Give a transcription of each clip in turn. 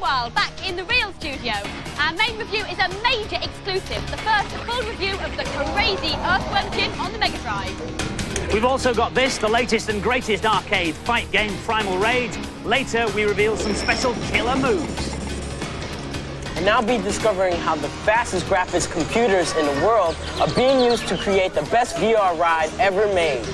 while, back in the real studio. Our main review is a major exclusive, the first full review of the crazy Earthworm Jim on the Mega Drive. We've also got this, the latest and greatest arcade fight game, Primal Rage. Later, we reveal some special killer moves. And I'll be discovering how the fastest graphics computers in the world are being used to create the best VR ride ever made.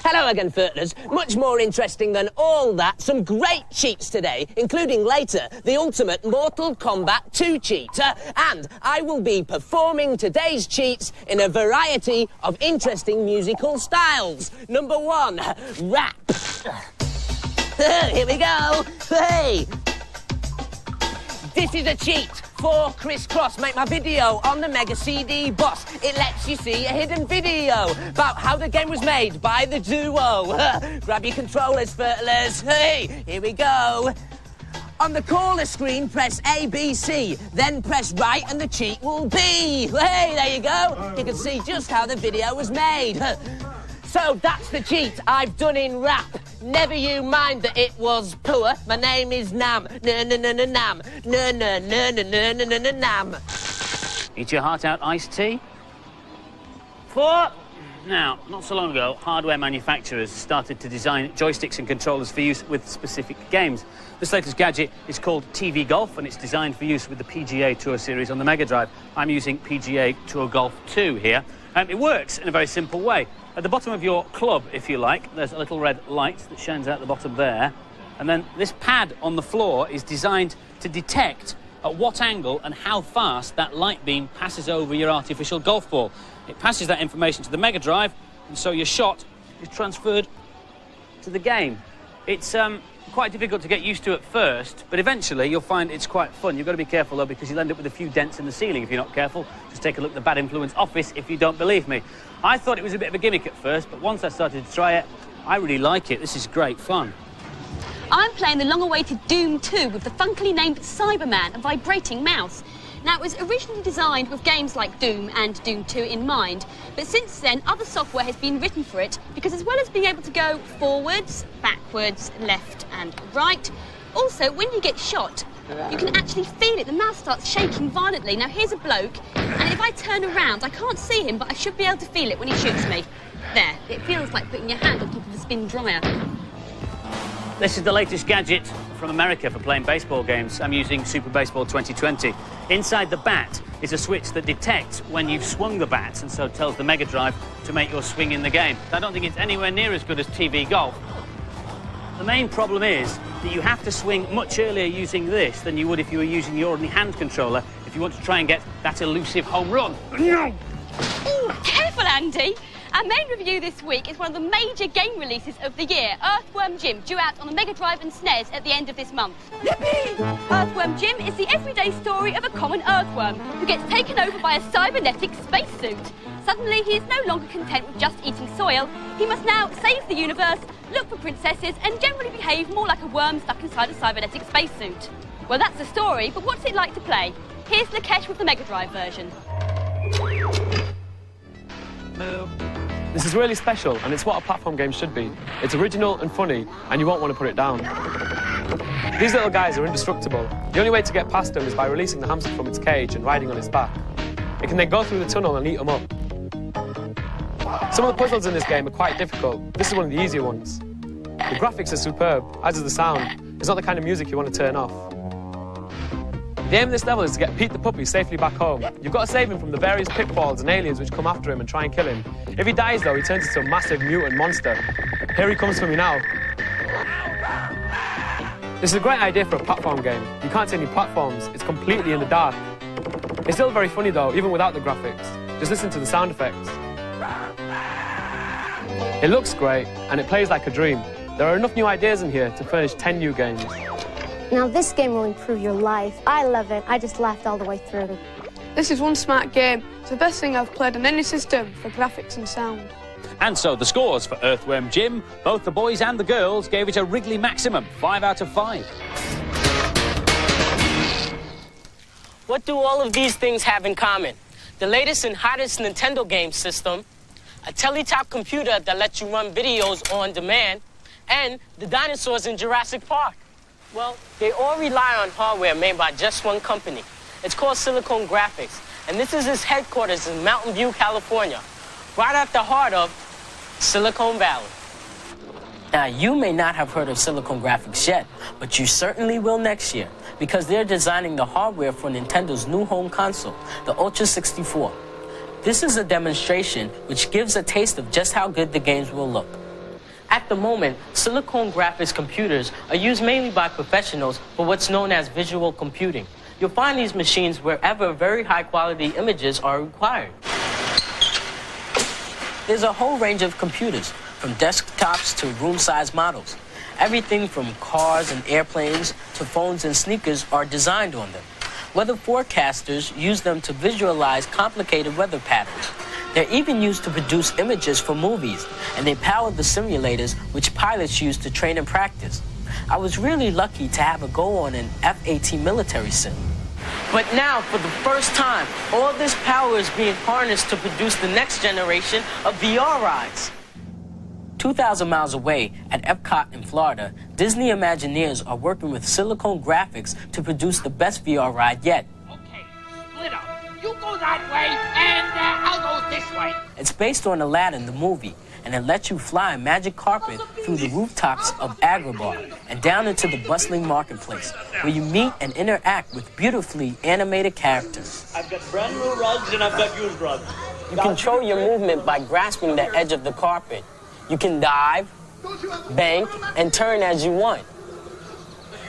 Hello again, Furtlers. Much more interesting than all that, some great cheats today, including later the ultimate Mortal Kombat 2 cheat. And I will be performing today's cheats in a variety of interesting musical styles. Number 1, rap. Here we go. Hey! This is a cheat for Crisscross. Make my video on the Mega CD Boss. It lets you see a hidden video about how the game was made by the duo. Grab your controllers, Furtlers. Hey, here we go. On the caller screen, press ABC, then press right and the cheat will be. Hey, there you go. You can see just how the video was made. So that's the cheat I've done in rap. Never you mind that it was poor. My name is Nam. Nam. Nam. Eat your heart out iced tea. 4. Now, not so long ago, hardware manufacturers started to design joysticks and controllers for use with specific games. This latest gadget is called TV Golf, and it's designed for use with the PGA Tour Series on the Mega Drive. I'm using PGA Tour Golf 2 here. It works in a very simple way. At the bottom of your club, if you like, there's a little red light that shines out the bottom there. And then this pad on the floor is designed to detect at what angle and how fast that light beam passes over your artificial golf ball. It passes that information to the Mega Drive, and so your shot is transferred to the game. It's quite difficult to get used to at first, but eventually you'll find it's quite fun. You've got to be careful, though, because you'll end up with a few dents in the ceiling if you're not careful. Just take a look at the Bad Influence office if you don't believe me. I thought it was a bit of a gimmick at first, but once I started to try it, I really like it. This is great fun. I'm playing the long-awaited Doom 2 with the funkily named Cyberman, a vibrating mouse. Now, it was originally designed with games like Doom and Doom 2 in mind, but since then, other software has been written for it, because as well as being able to go forwards, backwards, left and right, also, when you get shot, you can actually feel it. The mouse starts shaking violently. Now, here's a bloke, and if I turn around, I can't see him, but I should be able to feel it when he shoots me. There, it feels like putting your hand on top of a spin dryer. This is the latest gadget from America for playing baseball games. I'm using Super Baseball 2020. Inside the bat is a switch that detects when you've swung the bat, and so tells the Mega Drive to make your swing in the game. I don't think it's anywhere near as good as TV Golf. The main problem is that you have to swing much earlier using this than you would if you were using your ordinary hand controller if you want to try and get that elusive home run. Ooh, careful, Andy. Our main review this week is one of the major game releases of the year, Earthworm Jim, due out on the Mega Drive and SNES at the end of this month. Yippee! Earthworm Jim is the everyday story of a common earthworm who gets taken over by a cybernetic spacesuit. Suddenly, he is no longer content with just eating soil. He must now save the universe, look for princesses, and generally behave more like a worm stuck inside a cybernetic spacesuit. Well, that's the story, but what's it like to play? Here's Lakesh with the Mega Drive version. This is really special, and it's what a platform game should be. It's original and funny, and you won't want to put it down. These little guys are indestructible. The only way to get past them is by releasing the hamster from its cage and riding on its back. It can then go through the tunnel and eat them up. Some of the puzzles in this game are quite difficult. This is one of the easier ones. The graphics are superb, as is the sound. It's not the kind of music you want to turn off. The aim of this level is to get Pete the puppy safely back home. You've got to save him from the various pitfalls and aliens which come after him and try and kill him. If he dies, though, he turns into a massive mutant monster. Here he comes for me now. This is a great idea for a platform game. You can't see any platforms. It's completely in the dark. It's still very funny, though, even without the graphics. Just listen to the sound effects. It looks great, and it plays like a dream. There are enough new ideas in here to furnish 10 new games. Now this game will improve your life. I love it. I just laughed all the way through. This is one smart game. It's the best thing I've played on any system for graphics and sound. And so the scores for Earthworm Jim, both the boys and the girls gave it a Wrigley maximum, 5 out of 5. What do all of these things have in common? The latest and hottest Nintendo game system, a teletop computer that lets you run videos on demand, and the dinosaurs in Jurassic Park. Well, they all rely on hardware made by just one company. It's called Silicon Graphics, and this is its headquarters in Mountain View, California, right at the heart of Silicon Valley. Now, you may not have heard of Silicon Graphics yet, but you certainly will next year, because they're designing the hardware for Nintendo's new home console, the Ultra 64. This is a demonstration which gives a taste of just how good the games will look. At the moment, Silicon Graphics computers are used mainly by professionals for what's known as visual computing. You'll find these machines wherever very high-quality images are required. There's a whole range of computers, from desktops to room-sized models. Everything from cars and airplanes to phones and sneakers are designed on them. Weather forecasters use them to visualize complicated weather patterns. They're even used to produce images for movies, and they power the simulators which pilots use to train and practice. I was really lucky to have a go on an F-18 military sim. But now, for the first time, all this power is being harnessed to produce the next generation of VR rides. 2,000 miles away at Epcot in Florida, Disney Imagineers are working with Silicon Graphics to produce the best VR ride yet. Okay, split up. You go that way, and I'll go this way. It's based on Aladdin, the movie, and it lets you fly a magic carpet through the rooftops of Agrabah and down into the bustling marketplace, where you meet and interact with beautifully animated characters. I've got brand new rugs and I've got used rugs. You control your movement by grasping the edge of the carpet. You can dive, bank, and turn as you want.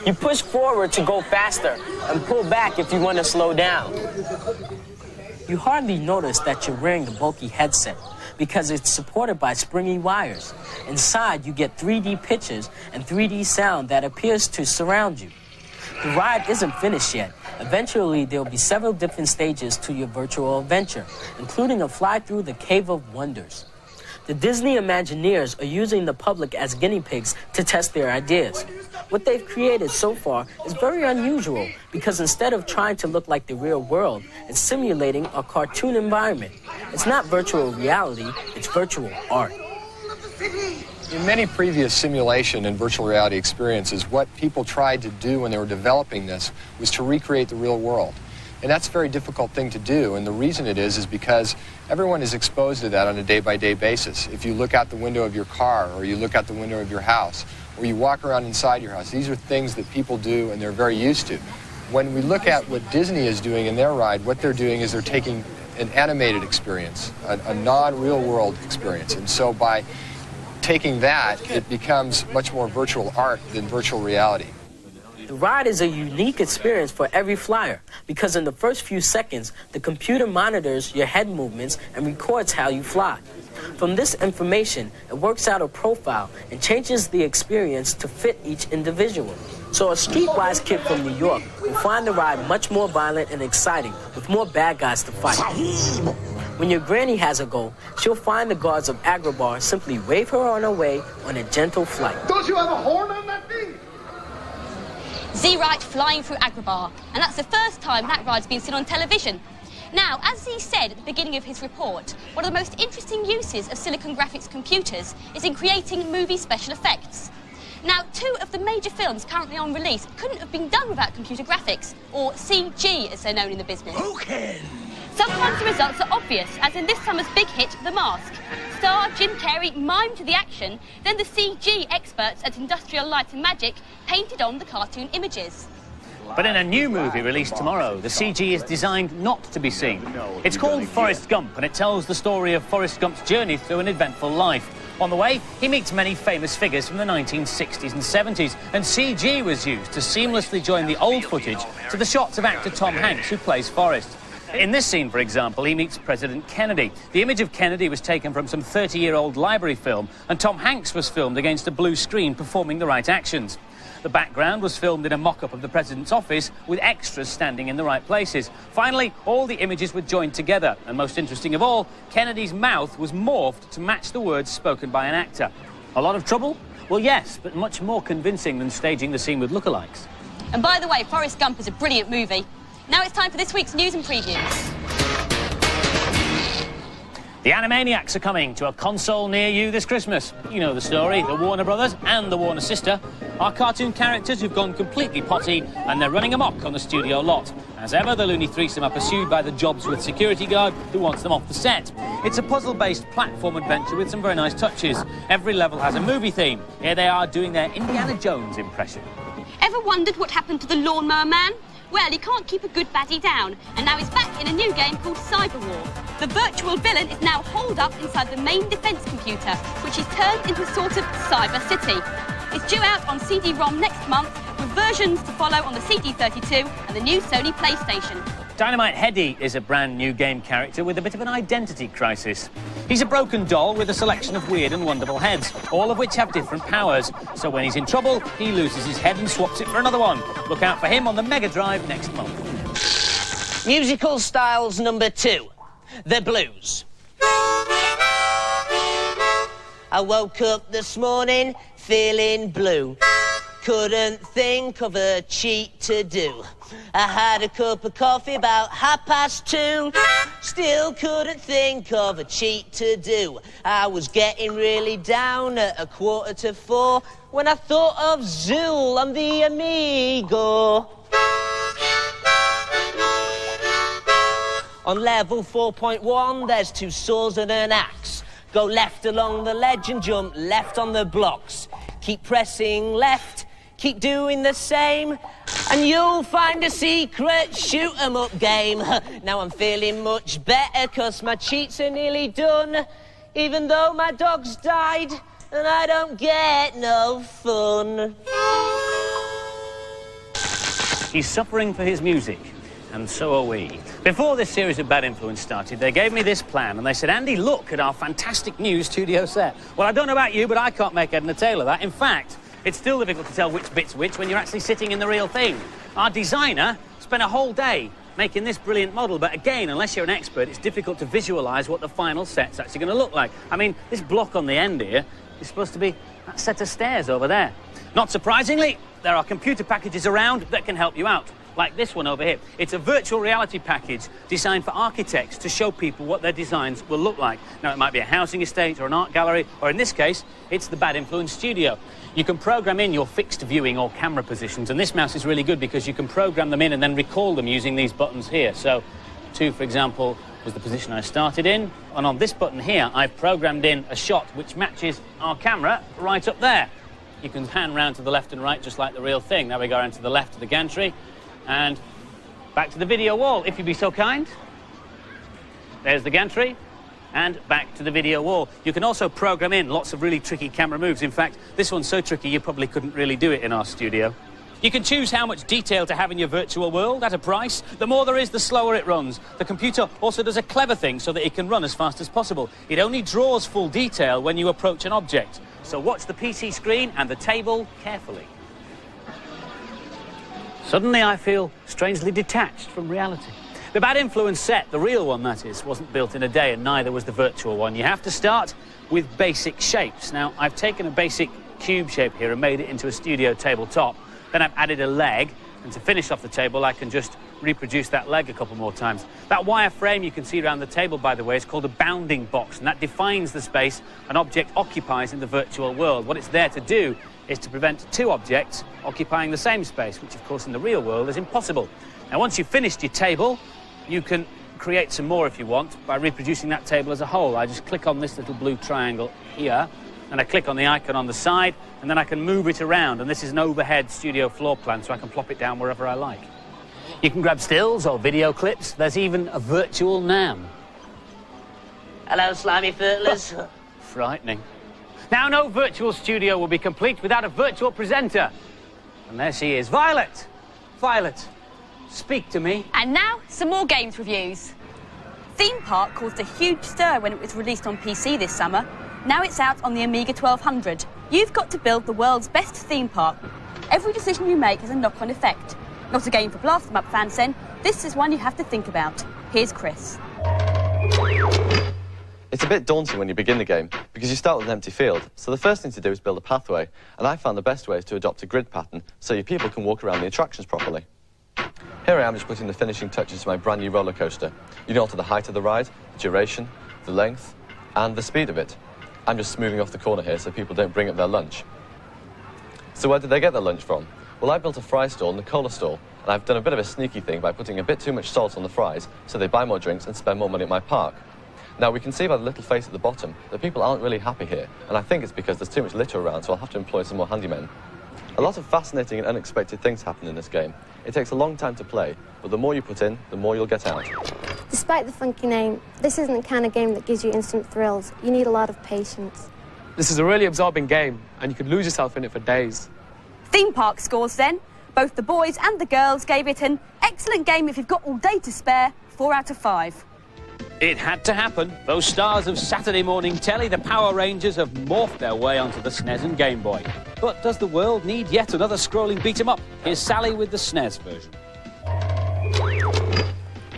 You push forward to go faster and pull back if you want to slow down. You hardly notice that you're wearing the bulky headset because it's supported by springy wires. Inside, you get 3D pictures and 3D sound that appears to surround you. The ride isn't finished yet. Eventually, there'll be several different stages to your virtual adventure, including a fly through the Cave of Wonders. The Disney Imagineers are using the public as guinea pigs to test their ideas. What they've created so far is very unusual because instead of trying to look like the real world, it's simulating a cartoon environment. It's not virtual reality, it's virtual art. In many previous simulation and virtual reality experiences, what people tried to do when they were developing this was to recreate the real world. And that's a very difficult thing to do, and the reason it is because everyone is exposed to that on a day-by-day basis. If you look out the window of your car, or you look out the window of your house, or you walk around inside your house, these are things that people do and they're very used to. When we look at what Disney is doing in their ride, what they're doing is they're taking an animated experience, a non-real world experience. And so by taking that, it becomes much more virtual art than virtual reality. The ride is a unique experience for every flyer because in the first few seconds, the computer monitors your head movements and records how you fly. From this information, it works out a profile and changes the experience to fit each individual. So a streetwise kid from New York will find the ride much more violent and exciting with more bad guys to fight. When your granny has a goal, she'll find the guards of Agrabah simply wave her on her way on a gentle flight. Don't you have a horn on that thing? Wright flying through Agrabah, and that's the first time that ride's been seen on television. Now, as he said at the beginning of his report, one of the most interesting uses of Silicon Graphics computers is in creating movie special effects. Now, 2 of the major films currently on release couldn't have been done without computer graphics, or CG as they're known in the business. Okay. Sometimes the results are obvious, as in this summer's big hit, The Mask. Star Jim Carrey mimed to the action, then the CG experts at Industrial Light and Magic painted on the cartoon images. But in a new movie released tomorrow, the CG is designed not to be seen. It's called Forrest Gump, and it tells the story of Forrest Gump's journey through an eventful life. On the way, he meets many famous figures from the 1960s and 70s, and CG was used to seamlessly join the old footage to the shots of actor Tom Hanks, who plays Forrest. In this scene, for example, he meets President Kennedy. The image of Kennedy was taken from some 30-year-old library film, and Tom Hanks was filmed against a blue screen performing the right actions. The background was filmed in a mock-up of the president's office with extras standing in the right places. Finally, all the images were joined together, and most interesting of all, Kennedy's mouth was morphed to match the words spoken by an actor. A lot of trouble? Well, yes, but much more convincing than staging the scene with lookalikes. And by the way, Forrest Gump is a brilliant movie. Now it's time for this week's news and previews. The Animaniacs are coming to a console near you this Christmas. You know the story, the Warner Brothers and the Warner sister are cartoon characters who've gone completely potty and they're running amok on the studio lot. As ever, the loony threesome are pursued by the Jobs with security guard who wants them off the set. It's a puzzle-based platform adventure with some very nice touches. Every level has a movie theme. Here they are doing their Indiana Jones impression. Ever wondered what happened to the Lawnmower Man? Well, he can't keep a good baddie down, and now he's back in a new game called Cyber War. The virtual villain is now holed up inside the main defence computer, which is turned into a sort of cyber city. It's due out on CD-ROM next month, with versions to follow on the CD32 and the new Sony PlayStation. Dynamite Heady is a brand new game character with a bit of an identity crisis. He's a broken doll with a selection of weird and wonderful heads, all of which have different powers. So when he's in trouble, he loses his head and swaps it for another one. Look out for him on the Mega Drive next month. Musical styles number 2. The blues. I woke up this morning feeling blue. Couldn't think of a cheat to do. I had a cup of coffee about 2:30. Still couldn't think of a cheat to do. I was getting really down at 3:45 when I thought of Zool on the Amigo. On level 4.1, there's 2 saws and an axe. Go left along the ledge and jump left on the blocks. Keep pressing left, keep doing the same, and you'll find a secret shoot-'em-up game. Now I'm feeling much better 'cause my cheats are nearly done, even though my dog's died and I don't get no fun. He's suffering for his music, and so are we. Before this series of Bad Influence started, they gave me this plan and they said, Andy, look at our fantastic new studio set. Well, I don't know about you, but I can't make head and a tail of that. In fact, it's still difficult to tell which bit's which when you're actually sitting in the real thing. Our designer spent a whole day making this brilliant model, but again, unless you're an expert, it's difficult to visualise what the final set's actually going to look like. I mean, this block on the end here is supposed to be that set of stairs over there. Not surprisingly, there are computer packages around that can help you out. Like this one over here. It's a virtual reality package designed for architects to show people what their designs will look like. Now, it might be a housing estate or an art gallery, or in this case, it's the Bad Influence studio. You can program in your fixed viewing or camera positions, and this mouse is really good because you can program them in and then recall them using these buttons here. So, 2, for example, was the position I started in, and on this button here, I've programmed in a shot which matches our camera right up there. You can pan round to the left and right just like the real thing. There we go, around to the left of the gantry. And back to the video wall, if you'd be so kind. There's the gantry, and back to the video wall. You can also program in lots of really tricky camera moves. In fact, this one's so tricky you probably couldn't really do it in our studio. You can choose how much detail to have in your virtual world at a price. The more there is, the slower it runs. The computer also does a clever thing so that it can run as fast as possible. It only draws full detail when you approach an object. So watch the PC screen and the table carefully. Suddenly I feel strangely detached from reality. The Bad Influence set, the real one that is, wasn't built in a day, and neither was the virtual one. You have to start with basic shapes. Now, I've taken a basic cube shape here and made it into a studio tabletop. Then I've added a leg, and to finish off the table, I can just reproduce that leg a couple more times. That wire frame you can see around the table, by the way, is called a bounding box, and that defines the space an object occupies in the virtual world. What it's there to do is to prevent 2 objects occupying the same space, which, of course, in the real world is impossible. Now, once you've finished your table, you can create some more if you want by reproducing that table as a whole. I just click on this little blue triangle here, and I click on the icon on the side, and then I can move it around, and this is an overhead studio floor plan, so I can plop it down wherever I like. You can grab stills or video clips. There's even a virtual Nam. Hello, slimy footlers. Frightening. Now, no virtual studio will be complete without a virtual presenter. And there she is. Violet! Violet, speak to me. And now, some more games reviews. Theme Park caused a huge stir when it was released on PC this summer. Now it's out on the Amiga 1200. You've got to build the world's best theme park. Every decision you make has a knock-on effect. Not a game for blast-em-up fans, then. This is one you have to think about. Here's Chris. It's a bit daunting when you begin the game, because you start with an empty field, so the first thing to do is build a pathway, and I found the best way is to adopt a grid pattern so your people can walk around the attractions properly. Here I am just putting the finishing touches to my brand new roller coaster. You can alter the height of the ride, the duration, the length, and the speed of it. I'm just smoothing off the corner here so people don't bring up their lunch. So where did they get their lunch from? Well, I built a fry stall and a cola stall, and I've done a bit of a sneaky thing by putting a bit too much salt on the fries so they buy more drinks and spend more money at my park. Now, we can see by the little face at the bottom that people aren't really happy here, and I think it's because there's too much litter around, so I'll have to employ some more handymen. A lot of fascinating and unexpected things happen in this game. It takes a long time to play, but the more you put in, the more you'll get out. Despite the funky name, this isn't the kind of game that gives you instant thrills. You need a lot of patience. This is a really absorbing game, and you could lose yourself in it for days. Theme park scores then. Both the boys and the girls gave it an excellent game if you've got all day to spare, 4 out of 5. It had to happen. Those stars of Saturday morning telly, the Power Rangers, have morphed their way onto the SNES and Game Boy. But does the world need yet another scrolling beat-em-up? Here's Sally with the SNES version.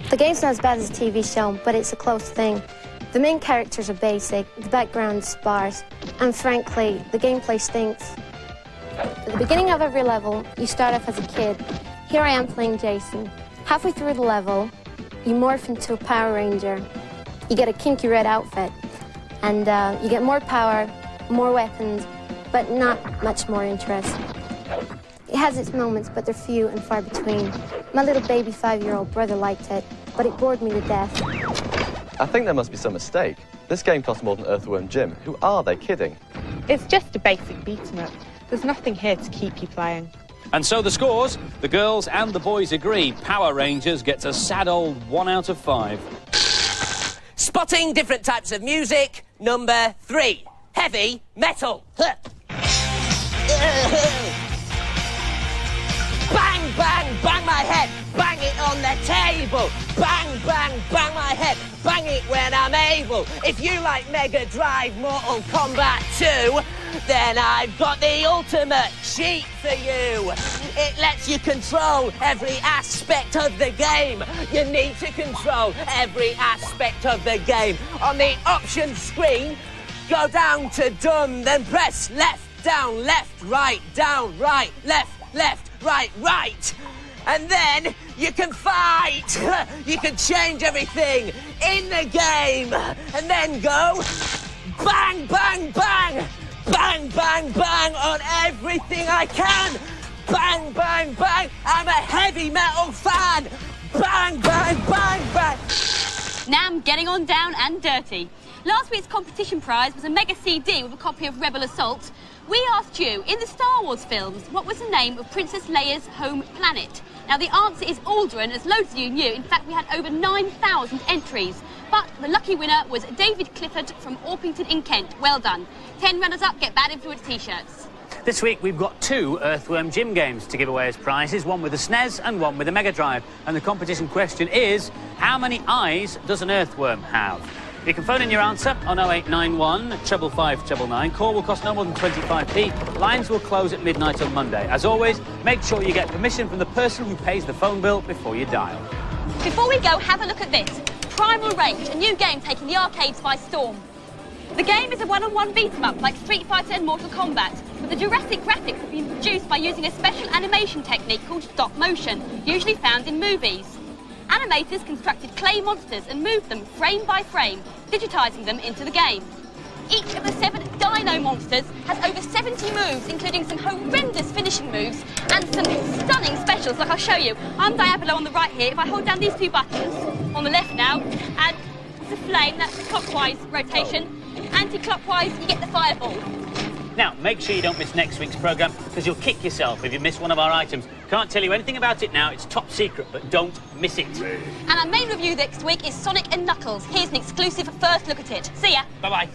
The game's not as bad as a TV show, but it's a close thing. The main characters are basic, the background's sparse, and frankly, the gameplay stinks. At the beginning of every level, you start off as a kid. Here I am playing Jason. Halfway through the level, you morph into a Power Ranger. You get a kinky red outfit, and you get more power, more weapons, but not much more interest. It has its moments, but they're few and far between. My little baby 5-year-old brother liked it, but it bored me to death. I think there must be some mistake. This game costs more than Earthworm Jim. Who are they kidding? It's just a basic beat-em-up. There's nothing here to keep you playing. And so the scores, the girls and the boys agree. Power Rangers gets a sad old 1 out of 5. Spotting different types of music, number 3. Heavy metal. Bang, bang, bang my head. Bang it on the table. Bang, bang, bang my head. Bang it when I'm able. If you like Mega Drive Mortal Kombat 2, then I've got the ultimate cheat for you. It lets you control every aspect of the game. You need to control every aspect of the game. On the options screen, go down to done, then press left, down, left, right, down, right, left, right, right. And then you can fight. You can change everything in the game. And then go bang, bang, bang. Bang, bang, bang on everything I can. Bang, bang, bang. I'm a heavy metal fan. Bang, bang, bang, bang. Now I'm getting on down and dirty. Last week's competition prize was a mega CD with a copy of Rebel Assault. We asked you, in the Star Wars films, what was the name of Princess Leia's home planet? Now, the answer is Alderaan, as loads of you knew. In fact, we had over 9,000 entries. But the lucky winner was David Clifford from Orpington in Kent. Well done. 10 runners-up get bad influence T-shirts. This week we've got 2 Earthworm Jim games to give away as prizes, one with a SNES and one with a Mega Drive. And the competition question is, how many eyes does an earthworm have? You can phone in your answer on 0891 555 999. Call will cost no more than 25p. Lines will close at midnight on Monday. As always, make sure you get permission from the person who pays the phone bill before you dial. Before we go, have a look at this. Primal Range, a new game taking the arcades by storm. The game is a one-on-one beat-em-up like Street Fighter and Mortal Kombat, but the Jurassic graphics have been produced by using a special animation technique called stop motion, usually found in movies. Animators constructed clay monsters and moved them frame by frame, digitising them into the game. Each of the 7 dino monsters has over 70 moves, including some horrendous finishing moves and some stunning specials, like I'll show you. I'm Diablo on the right here. If I hold down these 2 buttons, on the left now, and the flame, that's the clockwise rotation. Anti-clockwise, you get the fireball. Now, make sure you don't miss next week's programme, because you'll kick yourself if you miss one of our items. Can't tell you anything about it now, it's top secret, but don't miss it. And our main review next week is Sonic and Knuckles. Here's an exclusive first look at it. See ya. Bye-bye.